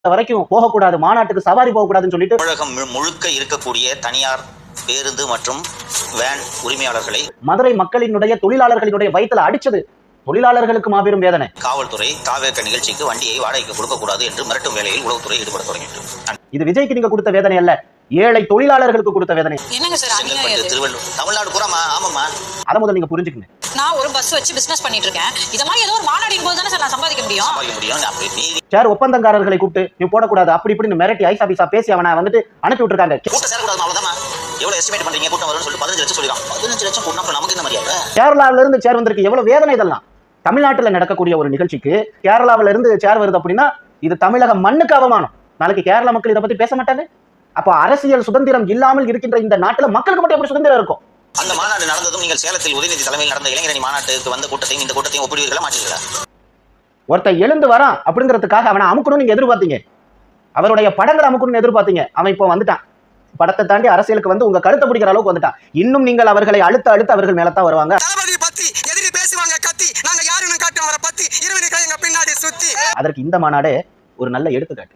வரைக்கும் போகக்கூடாது, மாநாட்டுக்கு சவாரி போகக்கூடாதுன்னு சொல்லிட்டு தமிழகம் முழுக்க இருக்கக்கூடிய தனியார் பேருந்து மற்றும் வேன் உரிமையாளர்களை மதுரை மக்களினுடைய தொழிலாளர்களினுடைய வயிற்றுல அடிச்சது தொழிலாளர்களுக்கு மாபெரும் வேதனை. காவல்துறை தாவேக நிகழ்ச்சிக்கு வண்டியை வாடகைக்கு கொடுக்கக்கூடாது என்று மிரட்டும் வேலையில் உளவுத்துறை ஈடுபட தொடங்கிட்டு. இது விஜய்க்கு நீங்க கொடுத்த வேதனை அல்ல, ஏழை தொழிலாளர்களுக்கு கொடுத்த வேதனை. திருவள்ளூர் தமிழ்நாடு பூராமா? ஆமாமா. அதை முதல்ல நீங்க புரிஞ்சுக்கங்க. நான் ஒரு பஸ் வச்சு பிசினஸ் பண்ணிட்டு இருக்கேன். இத மாதிரி ஏதோ ஒரு மாநாடின் போது தானே சார் நான் சம்பாதிக்க முடியும். சார் ஒப்பந்தக்காரர்களை கூப்பிட்டு நீ போடக்கூடாது அப்படி இப்படின்னு மிரட்டி ஐசா பீசா பேசி அவனை வந்துட்டு அனுப்பி விட்டுருக்காங்க. கூட்டம் சேரக்கூடாது அவ்வளவுதான். எவ்வளவு எஸ்டிமேட் பண்றீங்க கூட்டம் வரும்னு சொல்லிட்டு 15 லட்சம் சொல்லிடுறாங்க. 15 லட்சம் கூட்டம் நமக்கு என்ன மரியாதை? கேரளாவில இருந்து சேர் வந்திருக்கு, எவ்வளவு வேதனை இதெல்லாம். தமிழ்நாட்டில் நடக்கக்கூடிய ஒரு நிகழ்ச்சிக்கு கேரளாவில இருந்து சேர் வருது அப்படின்னா இது தமிழக மண்ணுக்கு அவமானம். நாளைக்கு கேரளா மக்கள் இதை பத்தி பேச மாட்டாங்க. அப்ப அரசியல் சுதந்திரம் இல்லாமல் இருக்கின்ற இந்த நாட்டுல மக்களுக்கு மட்டும் எப்படி சுதந்திரம் இருக்கும்? அந்த மாநாடு நடந்ததும் நீங்கள் சேலத்தில் உதயநிதி தலைமையில் நடந்த இளைஞரணி மாநாட்டுக்கு வந்த கூட்டத்தையும் இந்த கூட்டத்தையும் ஒப்பிடுவீர்களா மாட்டீங்களா? ஒருத்தன் எழுந்து வரான் அப்படிங்கிறதுக்காக அவனை அமுக்கணும்னு நீங்க எதிர்பார்த்தீங்க, அவருடைய படங்களை அமுக்கணும்னு எதிர்பார்த்தீங்க. அவன் இப்போ வந்துட்டான், படத்தை தாண்டி அரசியலுக்கு வந்து உங்க கழுத்தை பிடிக்கிற அளவுக்கு வந்துட்டான். இன்னும் நீங்கள் அவர்களை அழுத்த அவர்கள் மேலத்தான் வருவாங்க. அதற்கு இந்த மாநாடு ஒரு நல்ல எடுத்துக்காட்டு.